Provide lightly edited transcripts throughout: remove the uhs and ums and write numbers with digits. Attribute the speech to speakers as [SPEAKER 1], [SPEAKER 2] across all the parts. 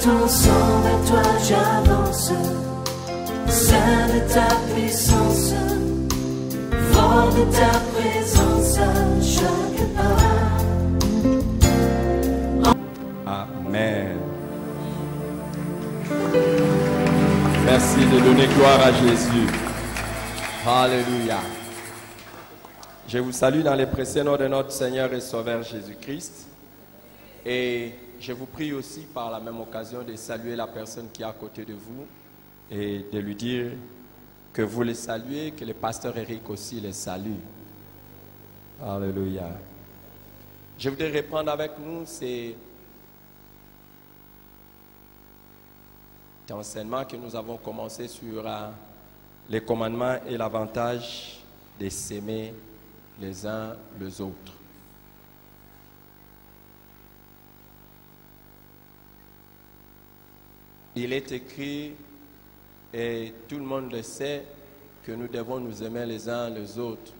[SPEAKER 1] ton sang, vers toi j'avance. Saint de ta puissance, fort de ta présence à chaque pas.
[SPEAKER 2] Amen. Merci de donner gloire à Jésus. Alléluia. Je vous salue dans les précieux noms de notre Seigneur et Sauveur Jésus-Christ. Et je vous prie aussi par la même occasion de saluer la personne qui est à côté de vous et de lui dire que vous les saluez, que le pasteur Eric aussi les salue. Alléluia. Je voudrais reprendre avec nous ces enseignements que nous avons commencé sur les commandements et l'avantage de s'aimer les uns les autres. Il est écrit, et tout le monde le sait, que nous devons nous aimer les uns les autres.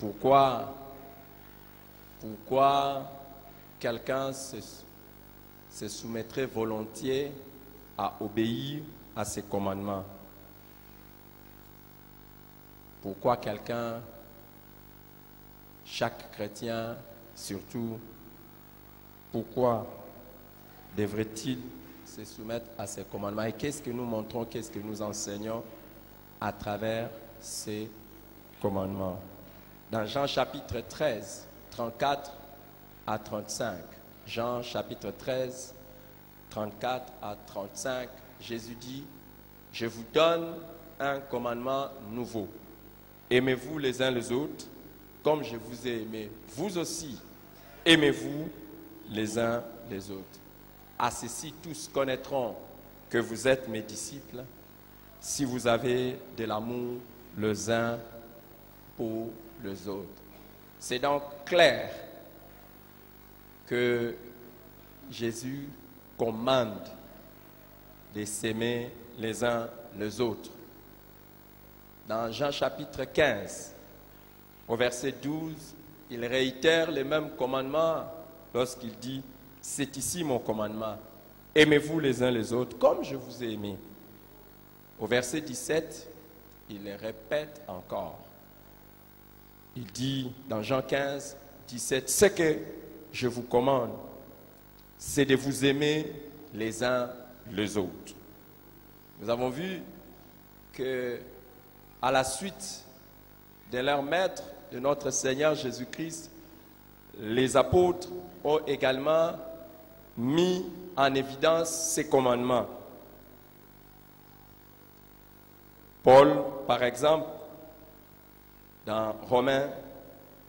[SPEAKER 2] Pourquoi quelqu'un se soumettrait volontiers à obéir à ses commandements? Pourquoi chaque chrétien surtout, pourquoi devrait-il se soumettre à ces commandements? Et qu'est-ce que nous montrons, qu'est-ce que nous enseignons à travers ces commandements? Dans Jean chapitre 13, 34 à 35, Jean chapitre 13, 34 à 35, Jésus dit, « Je vous donne un commandement nouveau. Aimez-vous les uns les autres, comme je vous ai aimé. Vous aussi, aimez-vous les uns les autres. À ceci, tous connaîtront que vous êtes mes disciples, si vous avez de l'amour les uns pour les autres. » C'est donc clair que Jésus commande de s'aimer les uns les autres. Dans Jean chapitre 15, au verset 12, il réitère les mêmes commandements lorsqu'il dit « C'est ici mon commandement, aimez-vous les uns les autres comme je vous ai aimé. » Au verset 17, il les répète encore. Il dit dans Jean 15, 17, « Ce que je vous commande, c'est de vous aimer les uns les autres. » Nous avons vu que à la suite de leur maître, de notre Seigneur Jésus-Christ, les apôtres ont également mis en évidence ces commandements. Paul, par exemple, dans Romains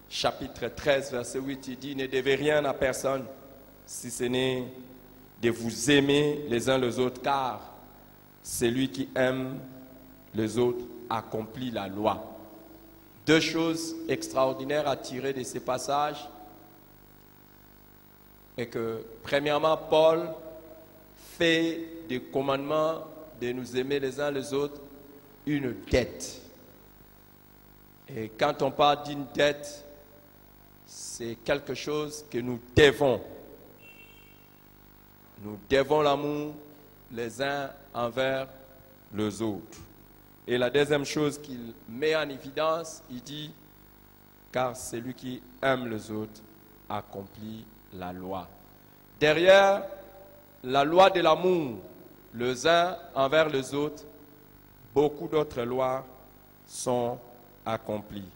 [SPEAKER 2] chapitre 13, verset 8, il dit « Ne devez rien à personne, si ce n'est de vous aimer les uns les autres, car celui qui aime les autres accomplit la loi. » Deux choses extraordinaires à tirer de ces passages est que, premièrement, Paul fait du commandement de nous aimer les uns les autres une dette. Et quand on parle d'une dette, c'est quelque chose que nous devons. Nous devons l'amour les uns envers les autres. Et la deuxième chose qu'il met en évidence, il dit, car celui qui aime les autres accomplit la loi. Derrière la loi de l'amour, les uns envers les autres, beaucoup d'autres lois sont accomplies.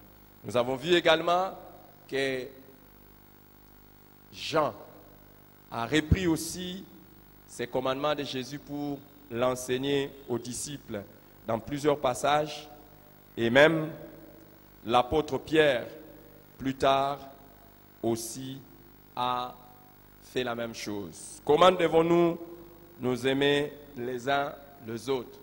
[SPEAKER 2] Nous avons vu également que Jean a repris aussi ces commandements de Jésus pour l'enseigner aux disciples dans plusieurs passages, et même l'apôtre Pierre, plus tard, aussi a fait la même chose. Comment devons-nous nous aimer les uns les autres?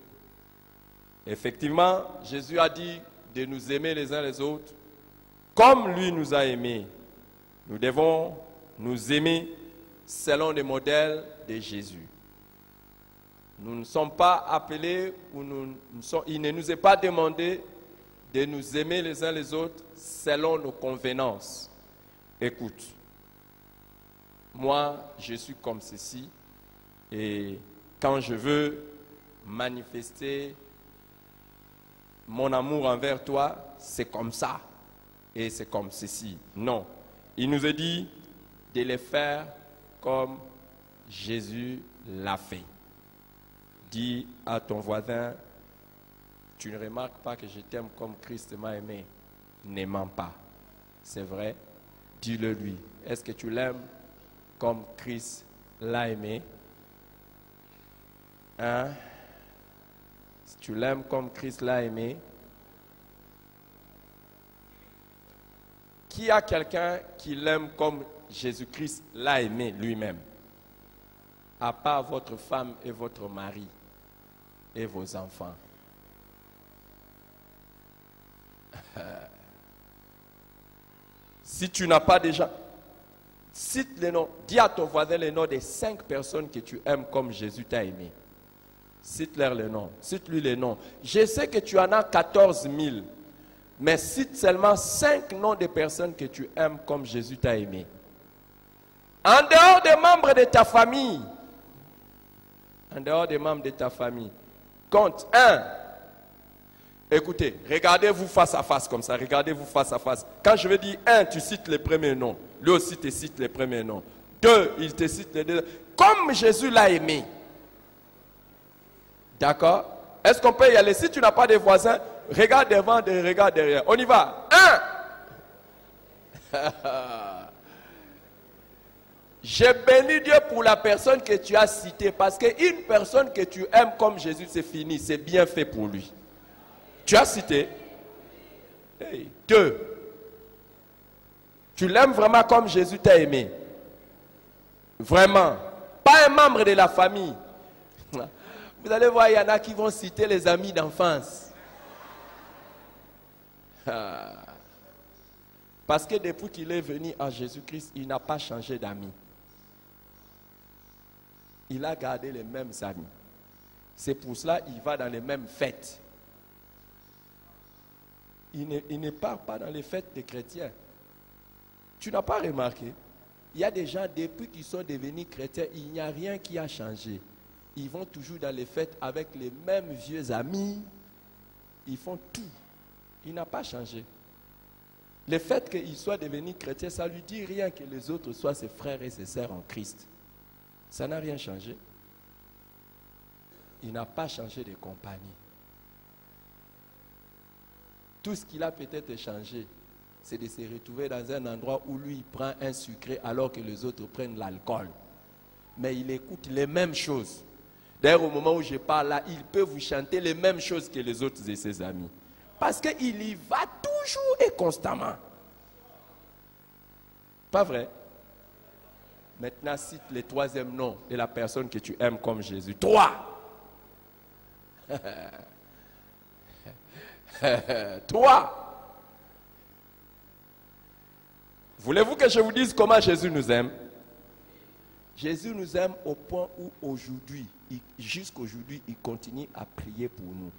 [SPEAKER 2] Effectivement, Jésus a dit de nous aimer les uns les autres comme lui nous a aimés. Nous devons nous aimer selon les modèles de Jésus. Nous ne sommes pas appelés, il ne nous est pas demandé de nous aimer les uns les autres selon nos convenances. Écoute, moi, je suis comme ceci, et quand je veux manifester mon amour envers toi, c'est comme ça, et c'est comme ceci. Non. Il nous a dit de les faire comme Jésus l'a fait. Dis à ton voisin, tu ne remarques pas que je t'aime comme Christ m'a aimé. Ne mens pas. C'est vrai, dis-le lui. Est-ce que tu l'aimes comme Christ l'a aimé? Hein? Si tu l'aimes comme Christ l'a aimé, qui a quelqu'un qui l'aime comme Jésus-Christ l'a aimé lui-même? À part votre femme et votre mari et vos enfants. Si tu n'as pas déjà, cite les noms, dis à ton voisin les noms des 5 personnes que tu aimes comme Jésus t'a aimé. Cite-leur les noms, cite-lui les noms. Je sais que tu en as 14 000, mais cite seulement 5 noms de personnes que tu aimes comme Jésus t'a aimé. En dehors des membres de ta famille, en dehors des membres de ta famille, compte 1. Écoutez, regardez-vous face à face comme ça, regardez-vous face à face. Quand je vais dire 1, tu cites les premiers noms. Lui aussi te cite les premiers noms. 2, il te cite les deux. Comme Jésus l'a aimé. D'accord? Est-ce qu'on peut y aller? Si tu n'as pas de voisins, regarde devant, regarde derrière. On y va. 1. Je bénis Dieu pour la personne que tu as citée. Parce qu'une personne que tu aimes comme Jésus, c'est fini. C'est bien fait pour lui. Tu as cité. 2. Tu l'aimes vraiment comme Jésus t'a aimé. Vraiment. Pas un membre de la famille. Vous allez voir, il y en a qui vont citer les amis d'enfance. Parce que depuis qu'il est venu à Jésus-Christ, il n'a pas changé d'amis. Il a gardé les mêmes amis. C'est pour cela qu'il va dans les mêmes fêtes. Il ne part pas dans les fêtes des chrétiens. Tu n'as pas remarqué? Il y a des gens, depuis qu'ils sont devenus chrétiens, il n'y a rien qui a changé. Ils vont toujours dans les fêtes avec les mêmes vieux amis. Ils font tout. Il n'a pas changé. Le fait qu'il soit devenu chrétien, ça ne lui dit rien que les autres soient ses frères et ses sœurs en Christ. Ça n'a rien changé. Il n'a pas changé de compagnie. Tout ce qu'il a peut-être changé, c'est de se retrouver dans un endroit où lui il prend un sucré alors que les autres prennent l'alcool. Mais il écoute les mêmes choses. D'ailleurs, au moment où je parle là, il peut vous chanter les mêmes choses que les autres et ses amis. Parce qu'il y va toujours et constamment. Pas vrai? Maintenant, cite le 3e nom de la personne que tu aimes comme Jésus. 3. 3. Voulez-vous que je vous dise comment Jésus nous aime? Jésus nous aime au point où aujourd'hui, jusqu'aujourd'hui, il continue à prier pour nous.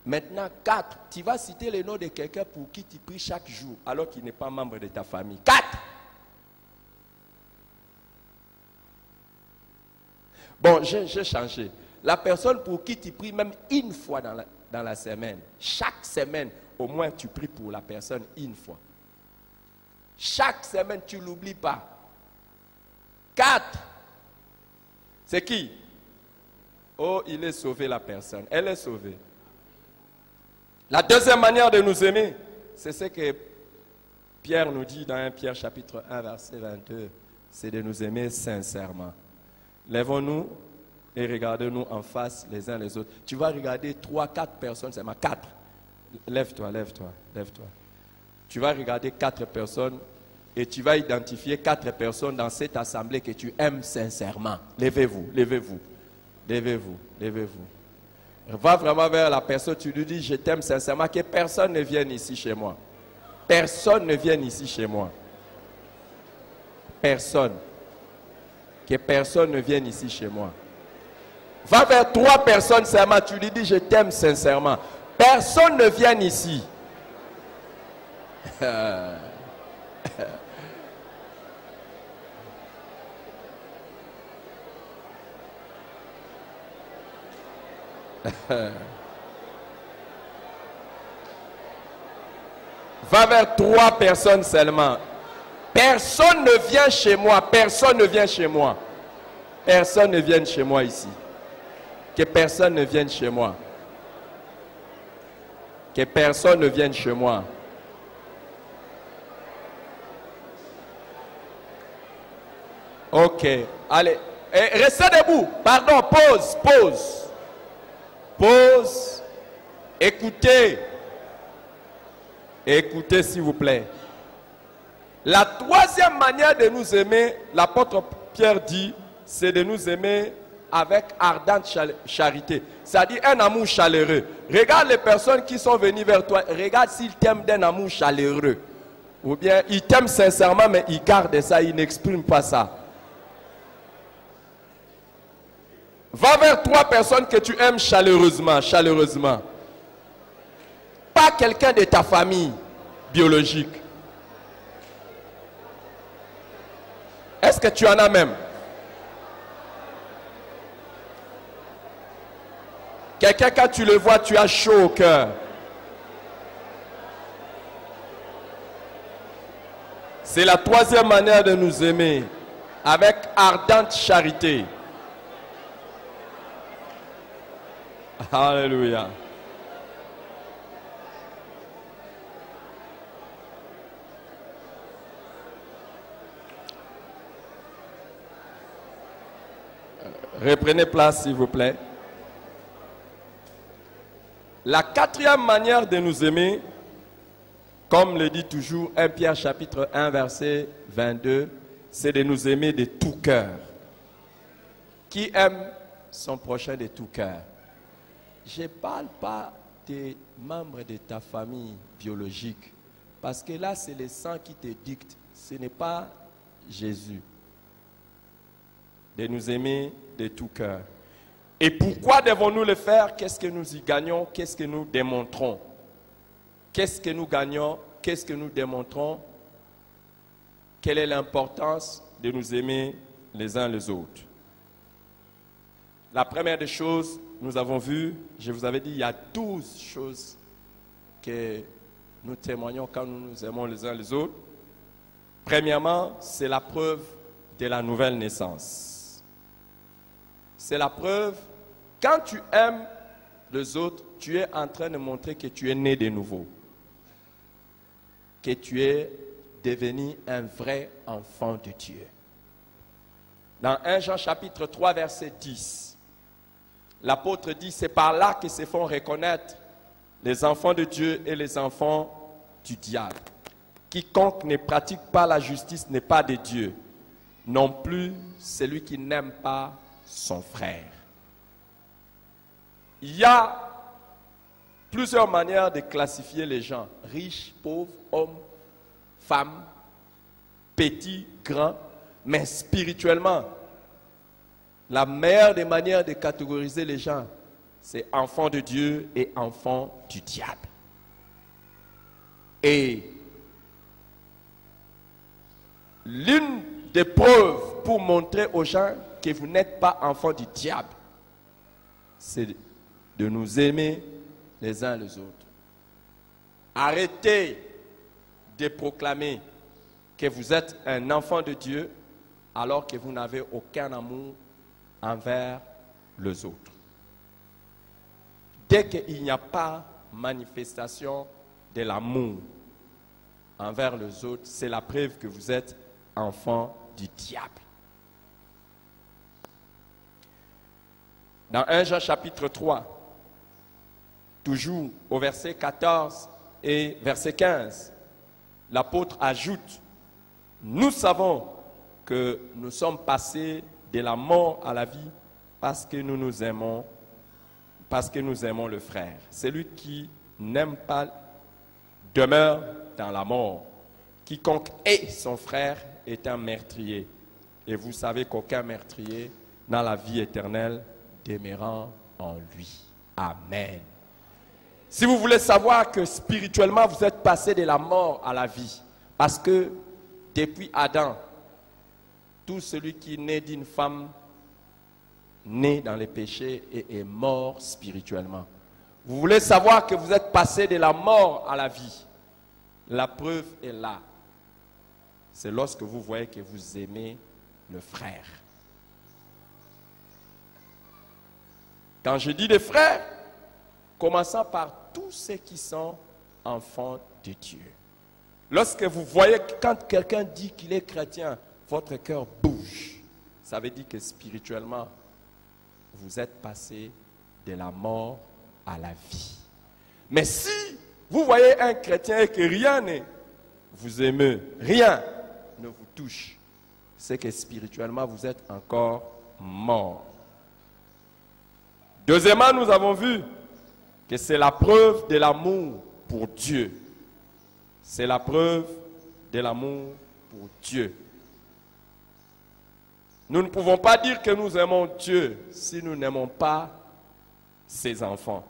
[SPEAKER 2] Maintenant, 4. Tu vas citer le nom de quelqu'un pour qui tu pries chaque jour, alors qu'il n'est pas membre de ta famille. 4. Bon, j'ai changé. La personne pour qui tu pries même une fois dans la semaine. Chaque semaine, au moins, tu pries pour la personne une fois. Chaque semaine, tu ne l'oublies pas. 4. C'est qui? Oh, il est sauvé la personne. Elle est sauvée. La deuxième manière de nous aimer, c'est ce que Pierre nous dit dans 1 Pierre chapitre 1, verset 22. C'est de nous aimer sincèrement. Lèvons-nous et regardons-nous en face les uns les autres. Tu vas regarder 3, 4 personnes, c'est ma 4. Lève-toi, lève-toi, lève-toi. Tu vas regarder 4 personnes et tu vas identifier 4 personnes dans cette assemblée que tu aimes sincèrement. Levez-vous, levez-vous, levez-vous, levez-vous. Va vraiment vers la personne, tu lui dis je t'aime sincèrement, que personne ne vienne ici chez moi. Personne ne vienne ici chez moi. Personne. Que personne ne vienne ici chez moi. Va vers 3 personnes sincèrement, tu lui dis je t'aime sincèrement. Personne ne vienne ici. Va vers 3 personnes seulement. Personne ne vient chez moi. Personne ne vient chez moi. Personne ne vient chez moi ici. Que personne ne vienne chez moi. Que personne ne vienne chez moi. Ok. Allez. Et restez debout. Pardon. Pause. Pause. Pause. Écoutez. Écoutez s'il vous plaît. La troisième manière de nous aimer, l'apôtre Pierre dit, c'est de nous aimer avec ardente charité. C'est-à-dire un amour chaleureux. Regarde les personnes qui sont venues vers toi. Regarde s'ils t'aiment d'un amour chaleureux. Ou bien ils t'aiment sincèrement, mais ils gardent ça, ils n'expriment pas ça. Va vers 3 personnes que tu aimes chaleureusement, chaleureusement. Pas quelqu'un de ta famille biologique. Est-ce que tu en as même? Quelqu'un, quand tu le vois, tu as chaud au cœur. C'est la troisième manière de nous aimer, avec ardente charité. Alléluia. Reprenez place, s'il vous plaît. La quatrième manière de nous aimer, comme le dit toujours 1 Pierre chapitre 1 verset 22, c'est de nous aimer de tout cœur. Qui aime son prochain de tout cœur? Je ne parle pas des membres de ta famille biologique, parce que là c'est le sang qui te dicte, ce n'est pas Jésus. De nous aimer de tout cœur. Et pourquoi devons-nous le faire? Qu'est-ce que nous y gagnons? Qu'est-ce que nous démontrons? Qu'est-ce que nous gagnons? Qu'est-ce que nous démontrons? Quelle est l'importance de nous aimer les uns les autres? La première des choses, nous avons vu, je vous avais dit, il y a 12 choses que nous témoignons quand nous nous aimons les uns les autres. Premièrement, c'est la preuve de la nouvelle naissance. C'est la preuve, quand tu aimes les autres, tu es en train de montrer que tu es né de nouveau. Que tu es devenu un vrai enfant de Dieu. Dans 1 Jean chapitre 3 verset 10, l'apôtre dit, c'est par là que se font reconnaître les enfants de Dieu et les enfants du diable. Quiconque ne pratique pas la justice n'est pas de Dieu, non plus celui qui n'aime pas son frère. Il y a plusieurs manières de classifier les gens, riches, pauvres, hommes, femmes, petits, grands, mais spirituellement, la meilleure des manières de catégoriser les gens, c'est enfants de Dieu et enfants du diable. Et l'une des preuves pour montrer aux gens que vous n'êtes pas enfants du diable, c'est de nous aimer les uns les autres. Arrêtez de proclamer que vous êtes un enfant de Dieu alors que vous n'avez aucun amour envers les autres. Dès qu'il n'y a pas manifestation de l'amour envers les autres, c'est la preuve que vous êtes enfants du diable. Dans 1 Jean chapitre 3, toujours au verset 14 et verset 15, l'apôtre ajoute, nous savons que nous sommes passés de la mort à la vie parce que nous nous aimons le frère. Celui qui n'aime pas demeure dans la mort. Quiconque est son frère est un meurtrier. Et vous savez qu'aucun meurtrier n'a la vie éternelle demeurant en lui. Amen. Si vous voulez savoir que spirituellement vous êtes passé de la mort à la vie, parce que depuis Adam, tout celui qui naît d'une femme né dans les péchés et est mort spirituellement. Vous voulez savoir que vous êtes passé de la mort à la vie. La preuve est là. C'est lorsque vous voyez que vous aimez le frère. Quand je dis des frères, commençons par tous ceux qui sont enfants de Dieu. Lorsque vous voyez que quand quelqu'un dit qu'il est chrétien, votre cœur bouge. Ça veut dire que spirituellement, vous êtes passé de la mort à la vie. Mais si vous voyez un chrétien et que rien ne vous émeut, rien ne vous touche, c'est que spirituellement, vous êtes encore mort. Deuxièmement, nous avons vu que c'est la preuve de l'amour pour Dieu. C'est la preuve de l'amour pour Dieu. Nous ne pouvons pas dire que nous aimons Dieu si nous n'aimons pas ses enfants.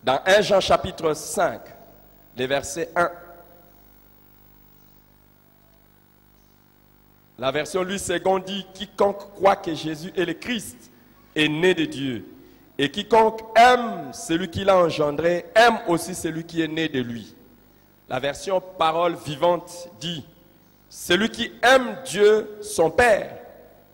[SPEAKER 2] Dans 1 Jean chapitre 5, les versets 1, la version Louis II dit « Quiconque croit que Jésus est le Christ est né de Dieu. Et quiconque aime celui qui l'a engendré, aime aussi celui qui est né de lui. » La version Parole vivante dit « Celui qui aime Dieu, son Père,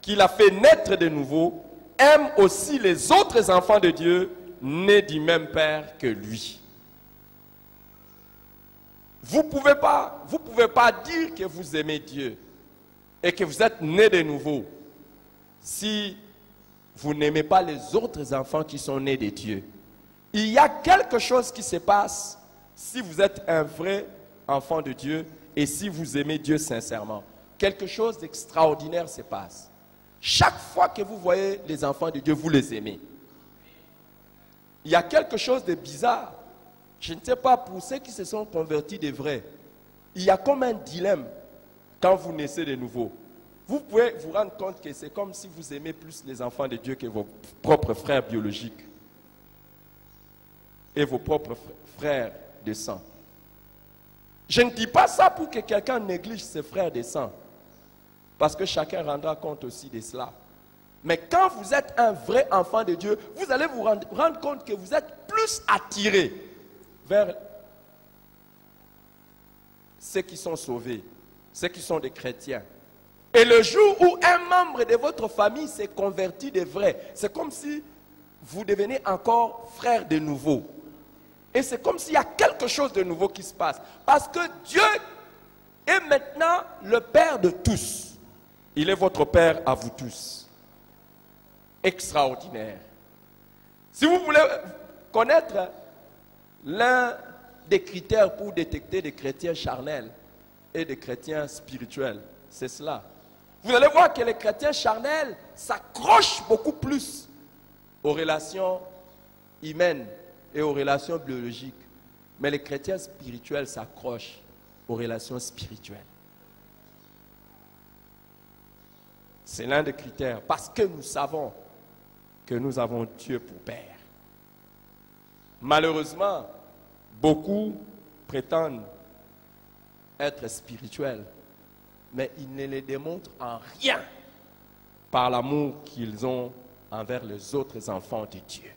[SPEAKER 2] qui l'a fait naître de nouveau, aime aussi les autres enfants de Dieu, nés du même Père que lui. » Vous ne pouvez pas dire que vous aimez Dieu et que vous êtes nés de nouveau si vous n'aimez pas les autres enfants qui sont nés de Dieu. Il y a quelque chose qui se passe si vous êtes un vrai enfant de Dieu et si vous aimez Dieu sincèrement. Quelque chose d'extraordinaire se passe. Chaque fois que vous voyez les enfants de Dieu, vous les aimez. Il y a quelque chose de bizarre. Je ne sais pas, pour ceux qui se sont convertis de vrai, il y a comme un dilemme quand vous naissez de nouveau. Vous pouvez vous rendre compte que c'est comme si vous aimez plus les enfants de Dieu que vos propres frères biologiques et vos propres frères de sang. Je ne dis pas ça pour que quelqu'un néglige ses frères de sang, parce que chacun rendra compte aussi de cela. Mais quand vous êtes un vrai enfant de Dieu, vous allez vous rendre compte que vous êtes plus attiré vers ceux qui sont sauvés, ceux qui sont des chrétiens. Et le jour où un membre de votre famille s'est converti de vrai, c'est comme si vous devenez encore frère de nouveau. Et c'est comme s'il y a quelque chose de nouveau qui se passe. Parce que Dieu est maintenant le Père de tous. Il est votre Père à vous tous. Extraordinaire. Si vous voulez connaître l'un des critères pour détecter des chrétiens charnels et des chrétiens spirituels, c'est cela. Vous allez voir que les chrétiens charnels s'accrochent beaucoup plus aux relations humaines et aux relations biologiques. Mais les chrétiens spirituels s'accrochent aux relations spirituelles. C'est l'un des critères, parce que nous savons que nous avons Dieu pour Père. Malheureusement, beaucoup prétendent être spirituels, mais ils ne le démontrent en rien par l'amour qu'ils ont envers les autres enfants de Dieu.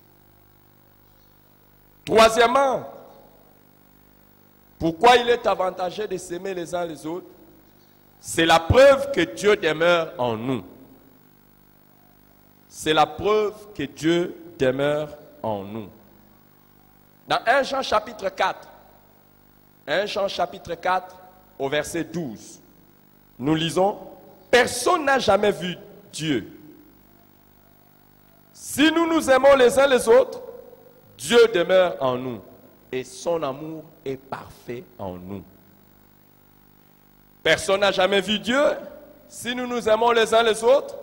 [SPEAKER 2] Troisièmement, pourquoi il est avantageux de s'aimer les uns les autres? C'est la preuve que Dieu demeure en nous. C'est la preuve que Dieu demeure en nous. Dans 1 Jean chapitre 4, 1 Jean chapitre 4, au verset 12, nous lisons « Personne n'a jamais vu Dieu. Si nous nous aimons les uns les autres, Dieu demeure en nous et son amour est parfait en nous. » Personne n'a jamais vu Dieu. Si nous nous aimons les uns les autres,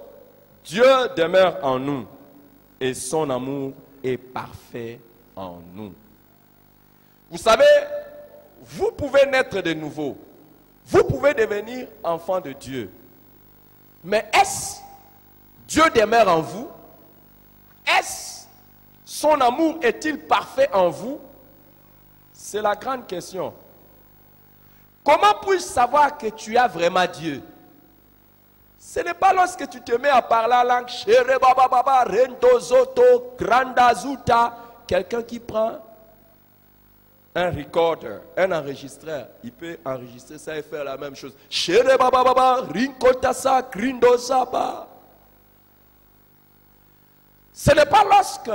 [SPEAKER 2] Dieu demeure en nous et son amour est parfait en nous. Vous savez, vous pouvez naître de nouveau. Vous pouvez devenir enfant de Dieu. Mais est-ce Dieu demeure en vous? Est-ce son amour est-il parfait en vous? C'est la grande question. Comment puis-je savoir que tu as vraiment Dieu? Ce n'est pas lorsque tu te mets à parler en langue, Sherebababa, Rendozoto, Grandazuta, quelqu'un qui prend un recorder, un enregistreur, il peut enregistrer ça et faire la même chose. Sherebababa, Rinkotasa, Grindosaba. Ce n'est pas lorsque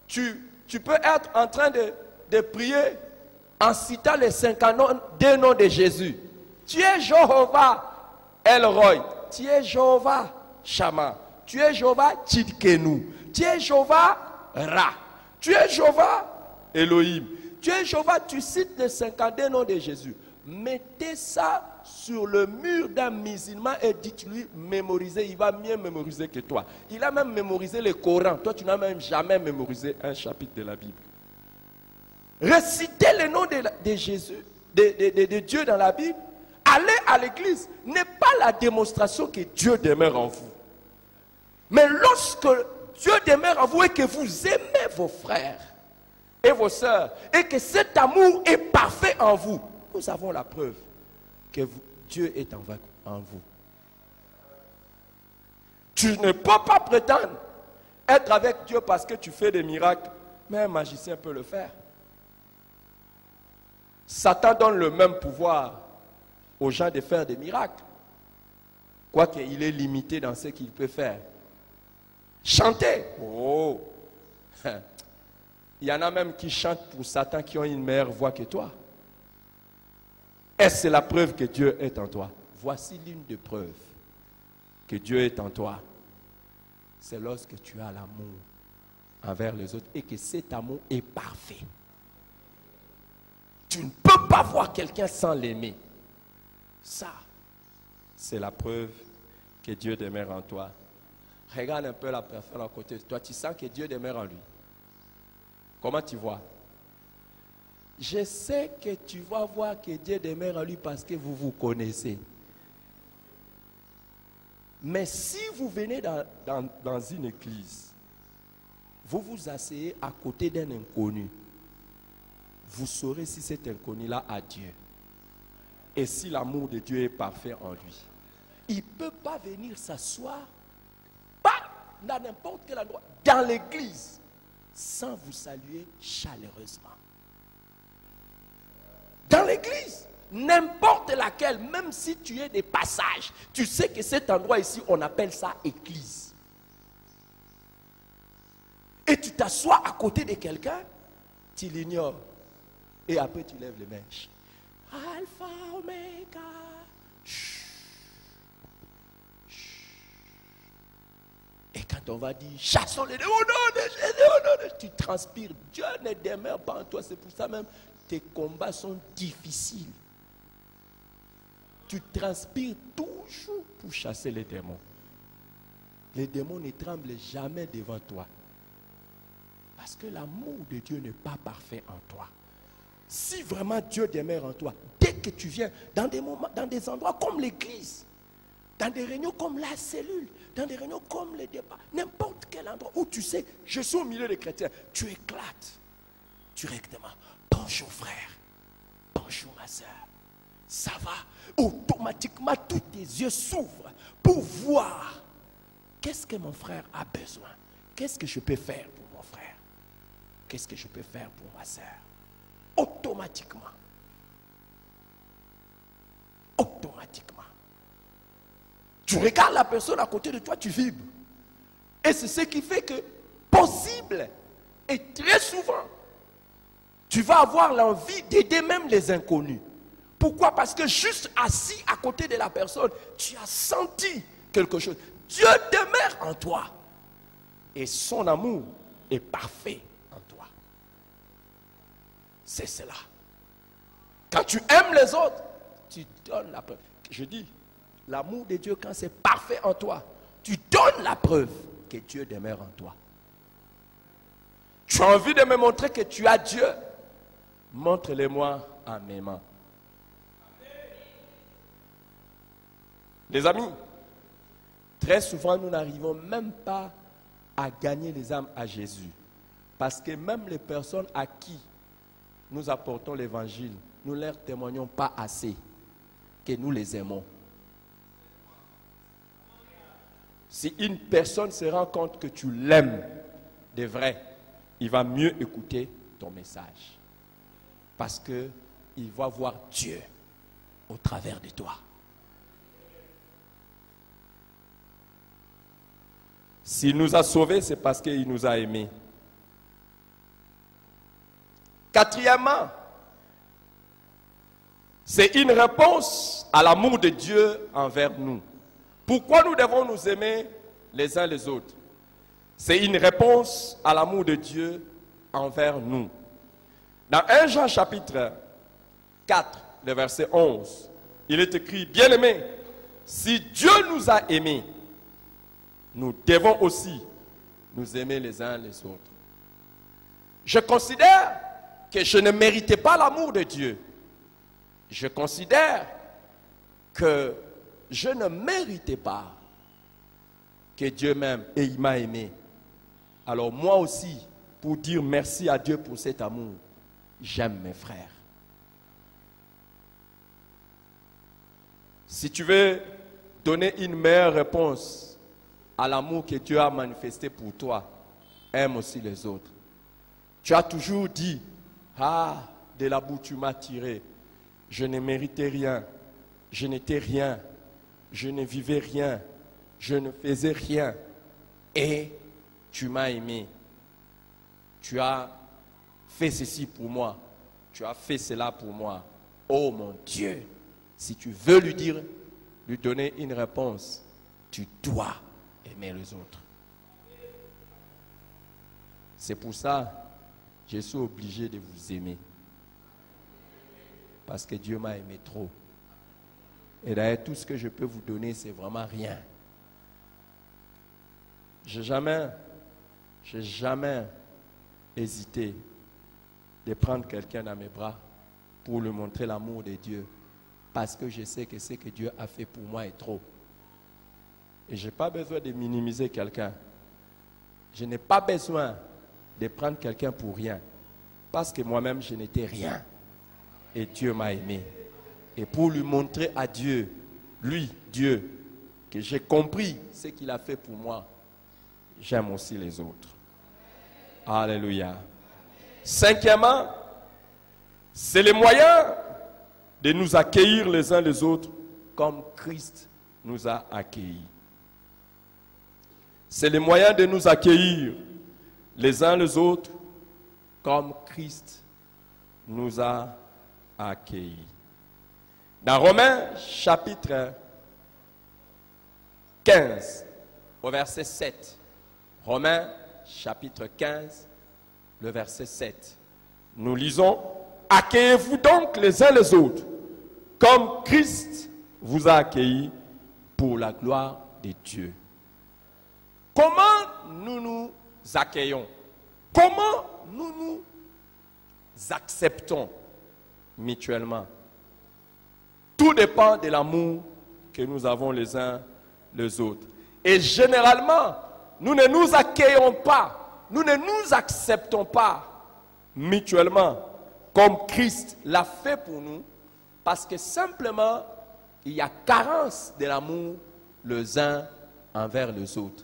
[SPEAKER 2] tu peux être en train de prier en citant les 52 noms de Jésus. Tu es Jéhovah Elroy, tu es Jéhovah Shammah, tu es Jéhovah Tidkenu, tu es Jéhovah Ra, tu es Jéhovah Elohim, tu es Jéhovah, tu cites les 52 noms de Jésus. Mettez ça sur le mur d'un musulman et dites-lui mémoriser, il va mieux mémoriser que toi. Il a même mémorisé le Coran, toi tu n'as même jamais mémorisé un chapitre de la Bible. Réciter le nom de Jésus, de Dieu dans la Bible, aller à l'église n'est pas la démonstration que Dieu demeure en vous. Mais lorsque Dieu demeure en vous et que vous aimez vos frères et vos sœurs et que cet amour est parfait en vous, nous avons la preuve que Dieu est en vous. Tu ne peux pas prétendre être avec Dieu parce que tu fais des miracles, mais un magicien peut le faire. Satan donne le même pouvoir aux gens de faire des miracles, quoique il est limité dans ce qu'il peut faire. Chanter, oh, il y en a même qui chantent pour Satan qui ont une meilleure voix que toi. Est-ce la preuve que Dieu est en toi? Voici l'une des preuves que Dieu est en toi. C'est lorsque tu as l'amour envers les autres et que cet amour est parfait. Tu ne peux pas voir quelqu'un sans l'aimer. Ça, c'est la preuve que Dieu demeure en toi. Regarde un peu la personne à côté de toi. Tu sens que Dieu demeure en lui. Comment tu vois? Je sais que tu vas voir que Dieu demeure en lui parce que vous vous connaissez. Mais si vous venez dans une église, vous vous asseyez à côté d'un inconnu, vous saurez si cet inconnu-là a Dieu. Et si l'amour de Dieu est parfait en lui. Il ne peut pas venir s'asseoir, pas dans n'importe quel endroit, dans l'église, sans vous saluer chaleureusement. Dans l'église, n'importe laquelle, même si tu es des passages, tu sais que cet endroit ici, on appelle ça église. Et tu t'assois à côté de quelqu'un, tu l'ignores. Et après tu lèves les mains. Alpha, Omega. Et quand on va dire, chassons les démons, au nom de Jésus, tu transpires. Dieu ne demeure pas en toi. C'est pour ça même, tes combats sont difficiles. Tu transpires toujours pour chasser les démons. Les démons ne tremblent jamais devant toi. Parce que l'amour de Dieu n'est pas parfait en toi. Si vraiment Dieu demeure en toi, dès que tu viens dans des moments, dans des endroits comme l'église, dans des réunions comme la cellule, dans des réunions comme les débats, n'importe quel endroit où tu sais, je suis au milieu des chrétiens, tu éclates directement. Bonjour frère, bonjour ma soeur, ça va? Automatiquement, tous tes yeux s'ouvrent pour voir qu'est-ce que mon frère a besoin, qu'est-ce que je peux faire pour mon frère, qu'est-ce que je peux faire pour ma soeur. Automatiquement. Automatiquement. Tu regardes la personne à côté de toi, tu vibres. Et c'est ce qui fait que, possible, et très souvent, tu vas avoir l'envie d'aider même les inconnus. Pourquoi? Parce que juste assis à côté de la personne, tu as senti quelque chose. Dieu demeure en toi. Et son amour est parfait en toi. C'est cela. Quand tu aimes les autres, tu donnes la preuve. Je dis, l'amour de Dieu, quand c'est parfait en toi, tu donnes la preuve que Dieu demeure en toi. Tu as envie de me montrer que tu as Dieu? Montre-le-moi en m'aimant. Les amis, très souvent nous n'arrivons même pas à gagner les âmes à Jésus. Parce que même les personnes à qui nous apportons l'évangile, nous ne leur témoignons pas assez que nous les aimons. Si une personne se rend compte que tu l'aimes de vrai, il va mieux écouter ton message. Parce qu'il va voir Dieu au travers de toi. S'il nous a sauvés, c'est parce qu'il nous a aimés. Quatrièmement, c'est une réponse à l'amour de Dieu envers nous. Pourquoi nous devons nous aimer les uns les autres? C'est une réponse à l'amour de Dieu envers nous. Dans 1 Jean chapitre 4, le verset 11, il est écrit, bien-aimés, si Dieu nous a aimés, nous devons aussi nous aimer les uns les autres. Je considère que je ne méritais pas l'amour de Dieu. Je considère que je ne méritais pas que Dieu m'aime et il m'a aimé. Alors moi aussi, pour dire merci à Dieu pour cet amour, j'aime mes frères. Si tu veux donner une meilleure réponse à l'amour que Dieu a manifesté pour toi, aime aussi les autres. Tu as toujours dit, ah, de la boue tu m'as tiré, je ne méritais rien, je n'étais rien, je ne vivais rien, je ne faisais rien, et tu m'as aimé. Tu as fait ceci pour moi, tu as fait cela pour moi. Oh mon Dieu, si tu veux lui donner une réponse, tu dois aimer les autres. C'est pour ça que je suis obligé de vous aimer. Parce que Dieu m'a aimé trop. Et d'ailleurs, tout ce que je peux vous donner, c'est vraiment rien. J'ai jamais hésité de prendre quelqu'un dans mes bras pour lui montrer l'amour de Dieu. Parce que je sais que ce que Dieu a fait pour moi est trop. Et je n'ai pas besoin de minimiser quelqu'un. Je n'ai pas besoin de prendre quelqu'un pour rien. Parce que moi-même, je n'étais rien. Et Dieu m'a aimé. Et pour lui montrer à Dieu, lui, Dieu, que j'ai compris ce qu'il a fait pour moi, j'aime aussi les autres. Alléluia. Cinquièmement, c'est le moyen de nous accueillir les uns les autres comme Christ nous a accueillis. C'est le moyen de nous accueillir les uns les autres comme Christ nous a accueillis. Dans Romains chapitre 15, au verset 7. Romains chapitre 15, le verset 7. Nous lisons, « Accueillez-vous donc les uns les autres, comme Christ vous a accueillis pour la gloire de Dieu. » Comment nous nous accueillons? Comment nous nous acceptons mutuellement? Tout dépend de l'amour que nous avons les uns les autres. Et généralement, nous ne nous accueillons pas, nous ne nous acceptons pas mutuellement comme Christ l'a fait pour nous, parce que simplement, il y a carence de l'amour les uns envers les autres.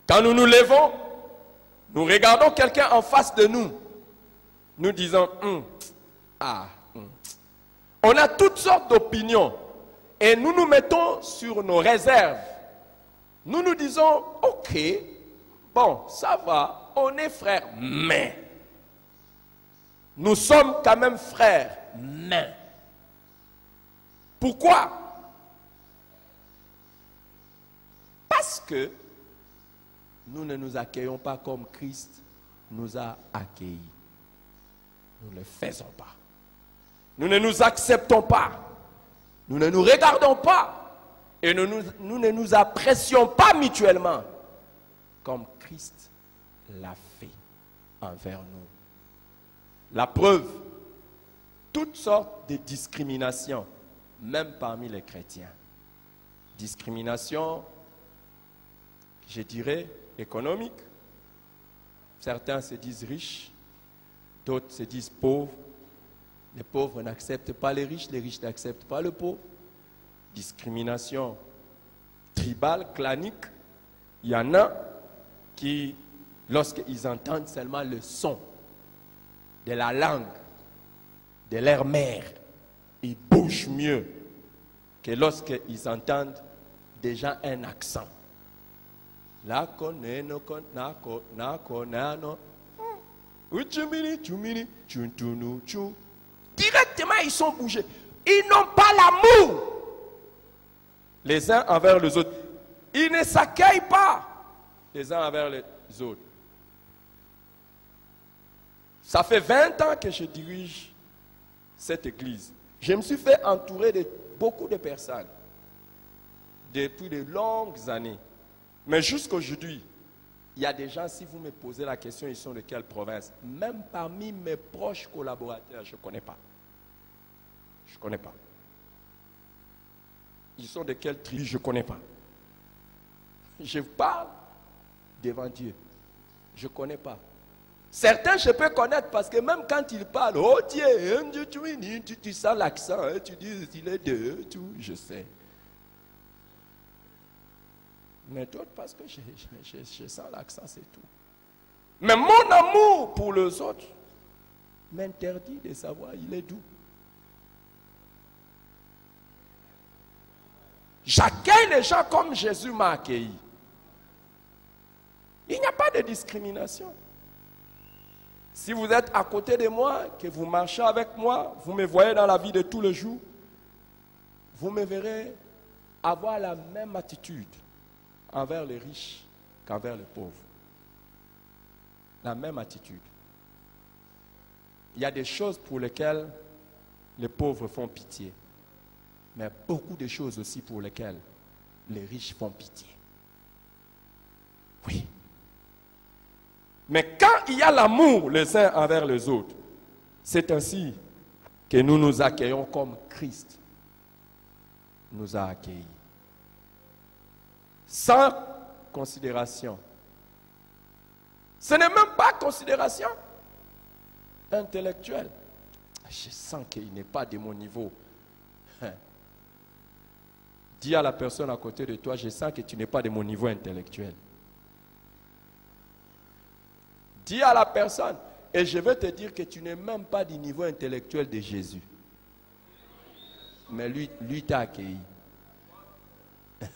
[SPEAKER 2] Quand nous nous levons, nous regardons quelqu'un en face de nous, nous disons, on a toutes sortes d'opinions et nous nous mettons sur nos réserves. Nous nous disons, ok, bon, ça va, on est frères, mais nous sommes quand même frères, mais. Pourquoi? Parce que nous ne nous accueillons pas comme Christ nous a accueillis. Nous ne le faisons pas. Nous ne nous acceptons pas. Nous ne nous regardons pas. Et nous ne nous apprécions pas mutuellement comme Christ l'a fait envers nous. La preuve, toutes sortes de discriminations, même parmi les chrétiens. Discrimination, je dirais, économique. Certains se disent riches, d'autres se disent pauvres. Les pauvres n'acceptent pas les riches n'acceptent pas les pauvres. discrimination tribale, clanique. Il y en a qui, lorsqu'ils entendent seulement le son de la langue de leur mère, ils bougent mieux que lorsqu'ils entendent déjà un accent. Directement, ils sont bougés. Ils n'ont pas l'amour les uns envers les autres. Ils ne s'accueillent pas les uns envers les autres. Ça fait 20 ans que je dirige cette église. Je me suis fait entourer de beaucoup de personnes depuis de longues années. Mais jusqu'aujourd'hui, il y a des gens, si vous me posez la question, ils sont de quelle province? Même parmi mes proches collaborateurs, je ne connais pas. Je ne connais pas. Ils sont de quelle tribu? Je ne connais pas. Je parle devant Dieu. Je ne connais pas. Certains, je peux connaître parce que même quand ils parlent, oh Dieu, tu sens l'accent, tu dis, il est de tout, je sais. Mais d'autres, parce que je sens l'accent, c'est tout. Mais mon amour pour les autres m'interdit de savoir, il est d'où. J'accueille les gens comme Jésus m'a accueilli. Il n'y a pas de discrimination. Si vous êtes à côté de moi, que vous marchez avec moi, vous me voyez dans la vie de tous les jours, vous me verrez avoir la même attitude envers les riches qu'envers les pauvres. La même attitude. Il y a des choses pour lesquelles les pauvres font pitié, mais beaucoup de choses aussi pour lesquelles les riches font pitié. Oui. Mais quand il y a l'amour les uns envers les autres, c'est ainsi que nous nous accueillons comme Christ nous a accueillis. Sans considération. Ce n'est même pas considération intellectuelle. Je sens qu'il n'est pas de mon niveau. Dis à la personne à côté de toi, je sens que tu n'es pas de mon niveau intellectuel. Dis à la personne, et je vais te dire que tu n'es même pas du niveau intellectuel de Jésus. Mais lui t'a accueilli. Et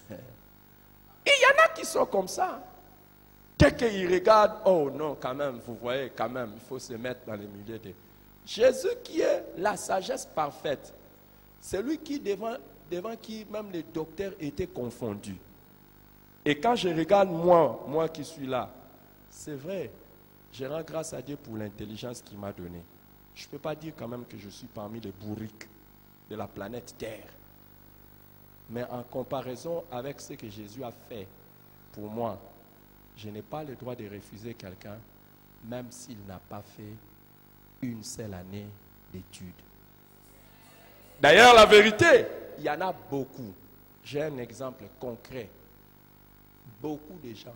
[SPEAKER 2] il y en a qui sont comme ça. Dès qu'ils regardent, oh non, quand même, vous voyez, quand même, il faut se mettre dans le milieu de Jésus qui est la sagesse parfaite. C'est lui qui, devant qui même les docteurs étaient confondus. Et quand je regarde moi qui suis là, c'est vrai, je rends grâce à Dieu pour l'intelligence qu'il m'a donnée. Je ne peux pas dire quand même que je suis parmi les bourriques de la planète Terre. Mais en comparaison avec ce que Jésus a fait pour moi, je n'ai pas le droit de refuser quelqu'un, même s'il n'a pas fait une seule année d'études. D'ailleurs, la vérité, il y en a beaucoup. J'ai un exemple concret. Beaucoup de gens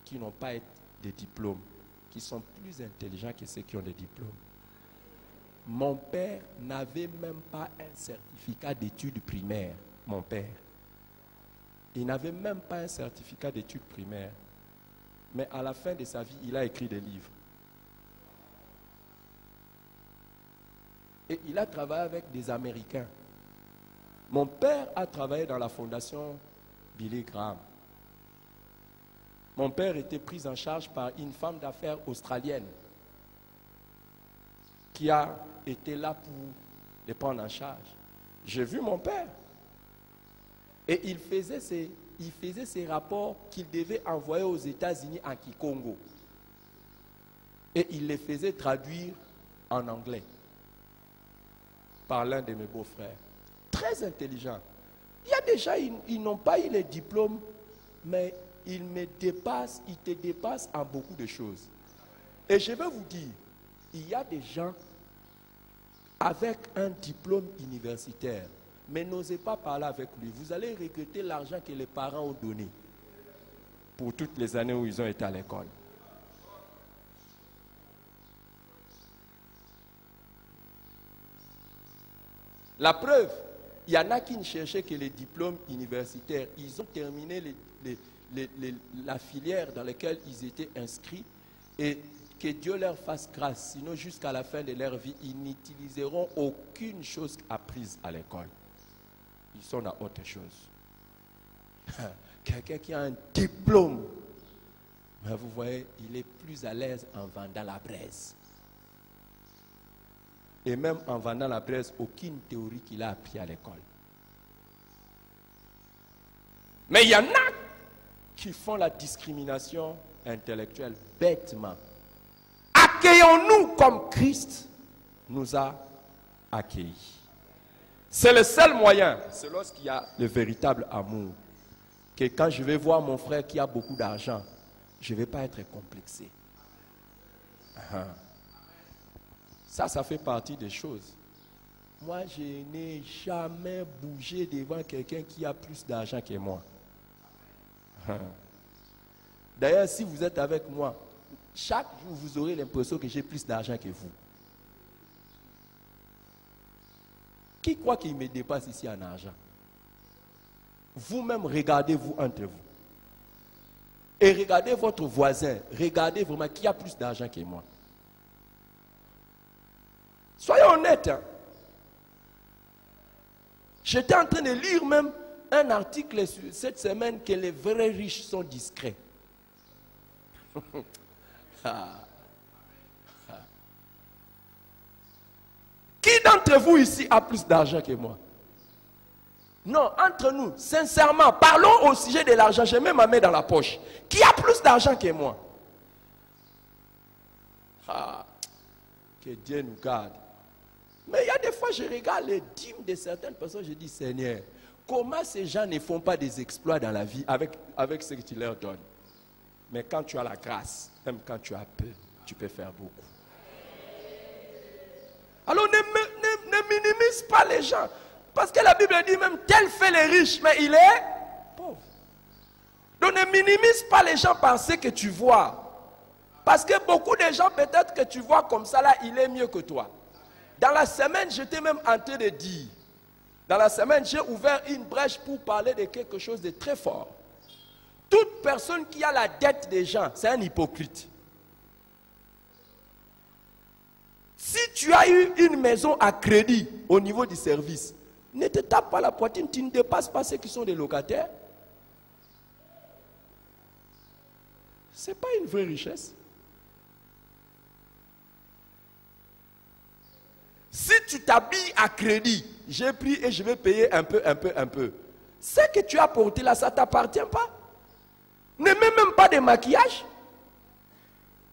[SPEAKER 2] qui n'ont pas de diplôme, qui sont plus intelligents que ceux qui ont des diplômes. Mon père n'avait même pas un certificat d'études primaires. Mon père. Il n'avait même pas un certificat d'études primaires. Mais à la fin de sa vie, il a écrit des livres. Et il a travaillé avec des Américains. Mon père a travaillé dans la fondation Billy Graham. Mon père était pris en charge par une femme d'affaires australienne qui a été là pour les prendre en charge. J'ai vu mon père. Et il faisait ces rapports qu'il devait envoyer aux États-Unis en Kikongo. Et il les faisait traduire en anglais par l'un de mes beaux-frères. Très intelligent. Il y a des gens, ils n'ont pas eu les diplômes, mais ils me dépassent, ils te dépassent en beaucoup de choses. Et je vais vous dire, il y a des gens avec un diplôme universitaire, mais n'osez pas parler avec lui. Vous allez regretter l'argent que les parents ont donné pour toutes les années où ils ont été à l'école. La preuve, Il y en a qui ne cherchaient que les diplômes universitaires. Ils ont terminé la filière dans laquelle ils étaient inscrits et que Dieu leur fasse grâce. Sinon, jusqu'à la fin de leur vie, ils n'utiliseront aucune chose apprise à l'école. Ils sont dans autre chose. Quelqu'un qui a un diplôme, mais vous voyez, il est plus à l'aise en vendant la braise. Et même en vendant la braise, aucune théorie qu'il a appris à l'école. Mais il y en a qui font la discrimination intellectuelle bêtement. Accueillons-nous comme Christ nous a accueillis. C'est le seul moyen, c'est lorsqu'il y a le véritable amour, que quand je vais voir mon frère qui a beaucoup d'argent, je ne vais pas être complexé. Ça fait partie des choses. Moi, je n'ai jamais bougé devant quelqu'un qui a plus d'argent que moi. D'ailleurs, si vous êtes avec moi, chaque jour, vous aurez l'impression que j'ai plus d'argent que vous. Qui croit qu'il me dépasse ici en argent? Vous-même, regardez-vous entre vous. Et regardez votre voisin. Regardez vraiment qui a plus d'argent que moi. Soyons honnêtes. Hein? J'étais en train de lire même un article cette semaine que les vrais riches sont discrets. Qui d'entre vous ici a plus d'argent que moi? Non, entre nous, sincèrement, parlons au sujet de l'argent. Je mets ma main dans la poche. Qui a plus d'argent que moi? Que Dieu nous garde. Mais il y a des fois, je regarde les dîmes de certaines personnes, je dis, Seigneur, comment ces gens ne font pas des exploits dans la vie avec ce que tu leur donnes? Mais quand tu as la grâce, même quand tu as peu, tu peux faire beaucoup. Alors ne minimise pas les gens. Parce que la Bible dit même, tel fait les riches, mais il est pauvre. Donc ne minimise pas les gens par ce que tu vois. Parce que beaucoup de gens, peut-être que tu vois comme ça, là, il est mieux que toi. Dans la semaine, j'étais même en train de dire, dans la semaine, j'ai ouvert une brèche pour parler de quelque chose de très fort. Toute personne qui a la dette des gens, c'est un hypocrite. Si tu as eu une maison à crédit au niveau du service, ne te tape pas la poitrine, tu ne dépasses pas ceux qui sont des locataires. Ce n'est pas une vraie richesse. Si tu t'habilles à crédit, j'ai pris et je vais payer un peu. Ce que tu as porté là, ça ne t'appartient pas. Ne mets même pas de maquillage.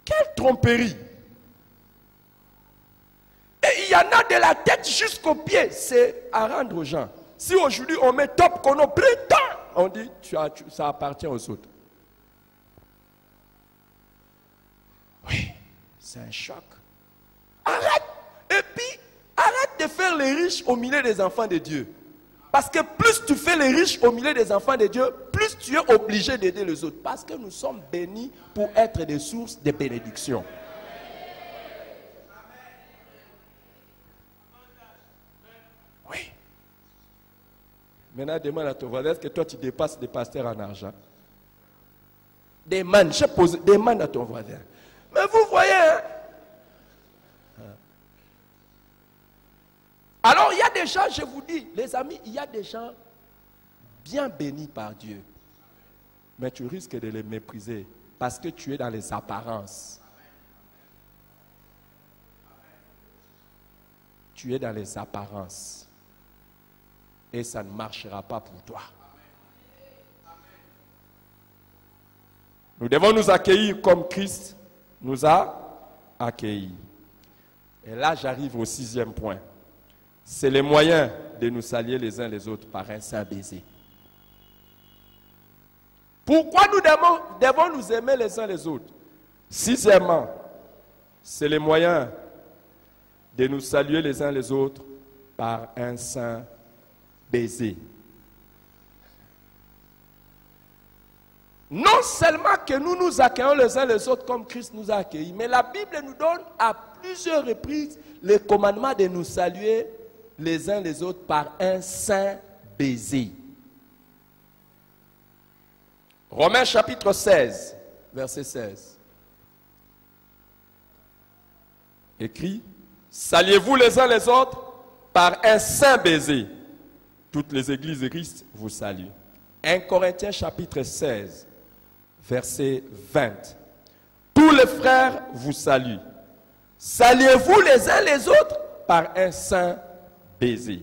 [SPEAKER 2] Quelle tromperie. Et il y en a de la tête jusqu'aux pieds. C'est à rendre aux gens. Si aujourd'hui on met top qu'on a pris temps, on dit ça appartient aux autres. Oui, c'est un choc. Arrête. Et puis, arrête de faire les riches au milieu des enfants de Dieu. Parce que plus tu fais les riches au milieu des enfants de Dieu, plus tu es obligé d'aider les autres. Parce que nous sommes bénis pour être des sources de bénédiction. Oui. Maintenant, demande à ton voisin, est-ce que toi tu dépasses des pasteurs en argent? Demande à ton voisin. Mais vous voyez, hein? Alors il y a des gens, je vous dis, les amis, il y a des gens bien bénis par Dieu. Mais tu risques de les mépriser parce que tu es dans les apparences. Tu es dans les apparences. Et ça ne marchera pas pour toi. Nous devons nous accueillir comme Christ nous a accueillis. Et là, j'arrive au 6e point. C'est le moyen de nous saluer les uns les autres par un saint baiser. Pourquoi nous devons nous aimer les uns les autres? 6e, c'est le moyen de nous saluer les uns les autres par un saint baiser. Non seulement que nous nous accueillons les uns les autres comme Christ nous a accueillis, mais la Bible nous donne à plusieurs reprises le commandement de nous saluer les uns les autres par un saint baiser. Romains chapitre 16, verset 16. Écrit, saluez-vous les uns les autres par un saint baiser. Toutes les églises de Christ vous saluent. 1 Corinthiens chapitre 16, verset 20. Tous les frères vous saluent. Saluez-vous les uns les autres par un saint baiser.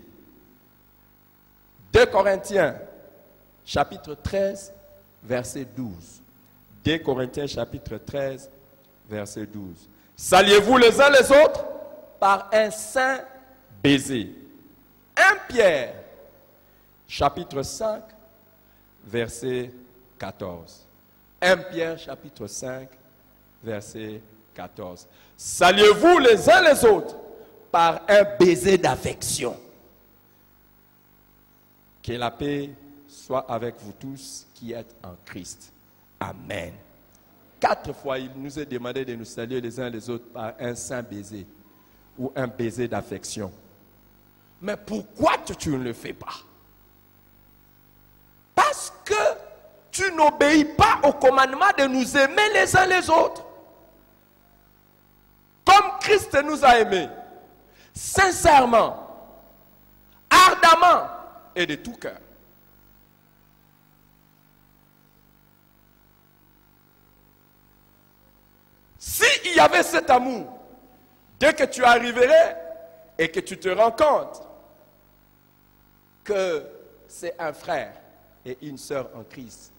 [SPEAKER 2] 2 Corinthiens chapitre 13, verset 12. 2 Corinthiens chapitre 13, verset 12. Saluez-vous les uns les autres par un saint baiser. 1 Pierre chapitre 5, verset 14. 1 Pierre chapitre 5, verset 14. Saluez-vous les uns les autres par un baiser d'affection. Que la paix soit avec vous tous qui êtes en Christ. Amen. 4 fois, il nous est demandé de nous saluer les uns les autres par un saint baiser ou un baiser d'affection. Mais pourquoi tu ne le fais pas? Parce que tu n'obéis pas au commandement de nous aimer les uns les autres. Comme Christ nous a aimés, sincèrement, ardemment et de tout cœur. S'il y avait cet amour, dès que tu arriverais et que tu te rends compte que c'est un frère et une sœur en Christ,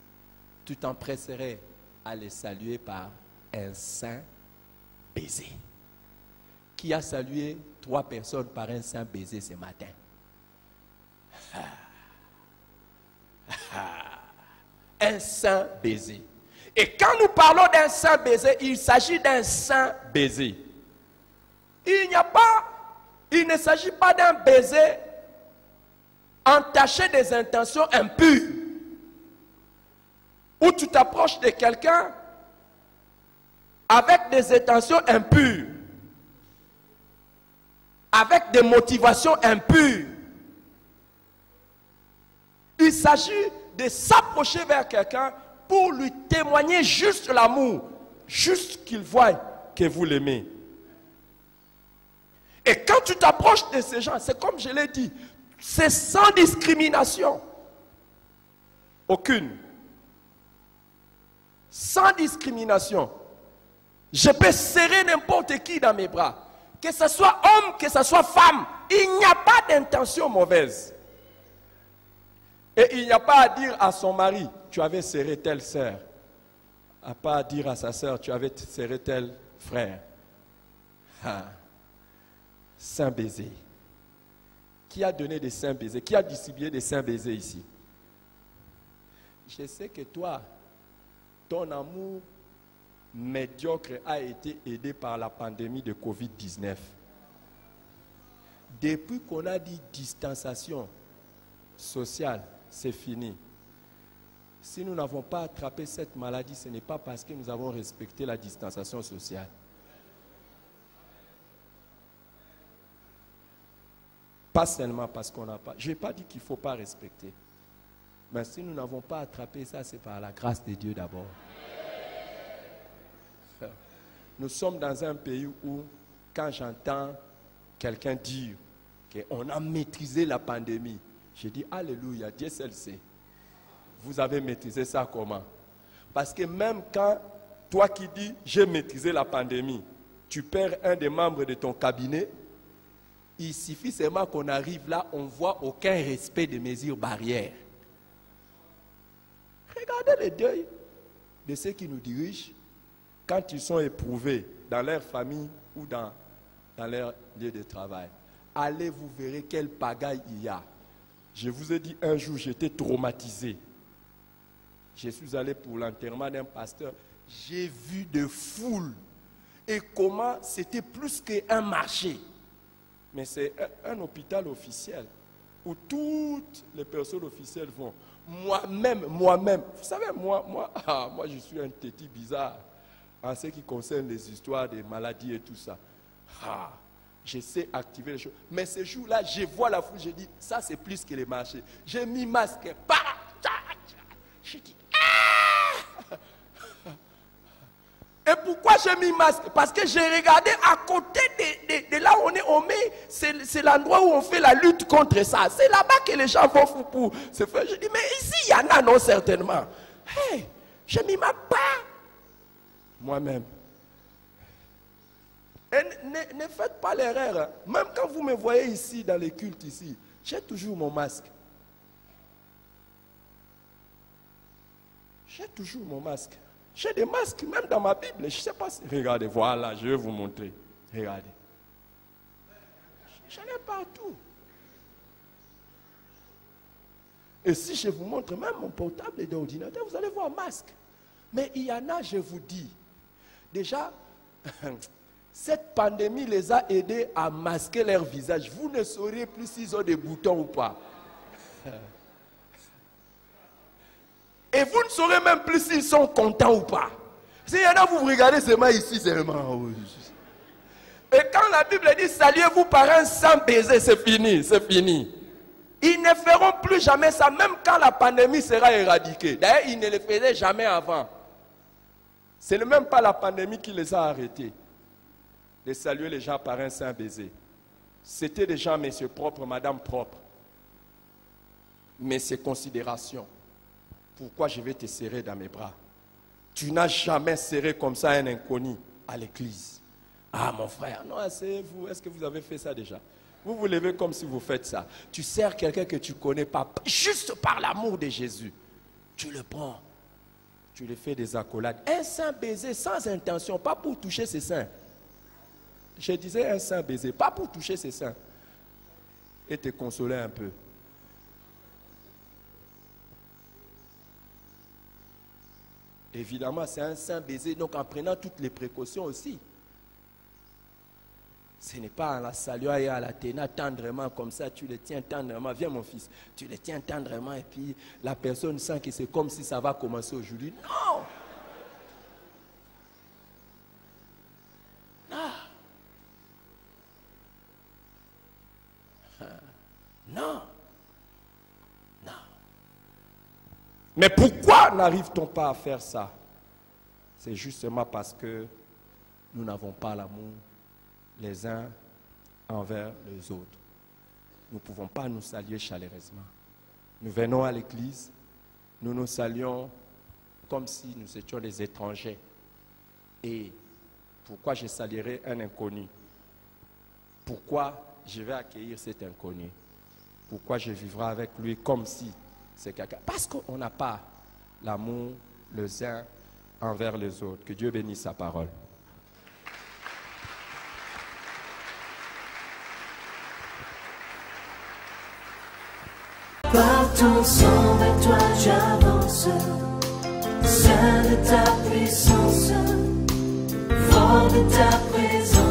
[SPEAKER 2] tu t'empresserais à les saluer par un saint baiser. Qui a salué 3 personnes par un saint baiser ce matin? Un saint baiser. Et quand nous parlons d'un saint baiser, il s'agit d'un saint baiser. Il ne s'agit pas d'un baiser entaché des intentions impures. Où tu t'approches de quelqu'un avec des intentions impures, avec des motivations impures. Il s'agit de s'approcher vers quelqu'un pour lui témoigner juste l'amour, juste qu'il voie que vous l'aimez. Et quand tu t'approches de ces gens, c'est comme je l'ai dit, c'est sans discrimination. Aucune. Sans discrimination. Je peux serrer n'importe qui dans mes bras. Que ce soit homme, que ce soit femme. Il n'y a pas d'intention mauvaise. Et il n'y a pas à dire à son mari, tu avais serré telle sœur. À pas à dire à sa sœur, tu avais serré tel frère. Saint baiser. Qui a donné des saints baisers? Qui a distribué des saints baisers ici? Je sais que toi, ton amour médiocre a été aidé par la pandémie de Covid-19. Depuis qu'on a dit distanciation sociale, c'est fini. Si nous n'avons pas attrapé cette maladie, ce n'est pas parce que nous avons respecté la distanciation sociale. Pas seulement parce qu'on n'a pas. Je n'ai pas dit qu'il ne faut pas respecter. Mais si nous n'avons pas attrapé ça, c'est par la grâce de Dieu d'abord. Nous sommes dans un pays où, quand j'entends quelqu'un dire qu'on a maîtrisé la pandémie, je dis alléluia, Dieu seul sait. Vous avez maîtrisé ça comment? Parce que même quand toi qui dis j'ai maîtrisé la pandémie, tu perds un des membres de ton cabinet, il suffit seulement qu'on arrive là, on ne voit aucun respect des mesures barrières. Regardez le deuil de ceux qui nous dirigent quand ils sont éprouvés dans leur famille ou dans leur lieu de travail. Allez, vous verrez quelle pagaille il y a. Je vous ai dit un jour, j'étais traumatisé. Je suis allé pour l'enterrement d'un pasteur. J'ai vu de foules. Et comment c'était plus qu'un marché. Mais c'est un hôpital officiel où toutes les personnes officielles vont. Moi-même, vous savez, moi, je suis un téti bizarre en ce qui concerne les histoires des maladies et tout ça. je sais activer les choses. Mais ce jour-là, je vois la foule, je dis, ça c'est plus que les marchés. J'ai mis masque. Je dis, ah! Et pourquoi j'ai mis masque? Parce que j'ai regardé à côté de là où on met, c'est l'endroit où on fait la lutte contre ça. C'est là-bas que les gens vont fou pour se faire. Je dis, mais ici, il y en a, non, certainement. Hey, j'ai mis ma part moi-même. Et ne faites pas l'erreur. Hein. Même quand vous me voyez ici, dans les cultes ici, j'ai toujours mon masque. J'ai toujours mon masque. J'ai des masques même dans ma Bible. Je ne sais pas si... Regardez, voilà, je vais vous montrer. Regardez. J'en ai partout. Et si je vous montre même mon portable et d'ordinateur, vous allez voir masque. Mais il y en a, je vous dis. Déjà, cette pandémie les a aidés à masquer leur visage. Vous ne saurez plus s'ils ont des boutons ou pas. Et vous ne saurez même plus s'ils sont contents ou pas. S'il y en a, vous regardez seulement ici, seulement. Et quand la Bible dit, saluez-vous par un sang baiser, c'est fini, c'est fini. Ils ne feront plus jamais ça, même quand la pandémie sera éradiquée. D'ailleurs, ils ne le faisaient jamais avant. Ce n'est même pas la pandémie qui les a arrêtés de saluer les gens par un sang baiser. C'était des gens, messieurs propres, madame propre. Mais c'est considération. Pourquoi je vais te serrer dans mes bras? Tu n'as jamais serré comme ça un inconnu à l'église. Ah mon frère, non, asseyez-vous. Est-ce que vous avez fait ça déjà? Vous vous levez comme si vous faites ça. Tu sers quelqu'un que tu ne connais pas, juste par l'amour de Jésus. Tu le prends. Tu lui fais des accolades. Un saint baiser sans intention, pas pour toucher ses seins. Je disais un saint baiser, pas pour toucher ses seins. Et te consoler un peu. Évidemment, c'est un saint baiser, donc en prenant toutes les précautions aussi. Ce n'est pas en la saluant et à la tenant tendrement comme ça, tu le tiens tendrement. Viens mon fils, tu le tiens tendrement et puis la personne sent que c'est comme si ça va commencer aujourd'hui. Non! Non! Non! Mais pourquoi n'arrive-t-on pas à faire ça? C'est justement parce que nous n'avons pas l'amour les uns envers les autres. Nous ne pouvons pas nous saluer chaleureusement. Nous venons à l'église, nous nous saluons comme si nous étions des étrangers. Et pourquoi je saluerai un inconnu? Pourquoi je vais accueillir cet inconnu? Pourquoi je vivrai avec lui comme si c'est quelqu'un? Parce qu'on n'a pas l'amour les uns envers les autres. Que Dieu bénisse sa parole.
[SPEAKER 1] Par ton sang, vers toi j'avance, Saint de ta puissance, fort de ta présence.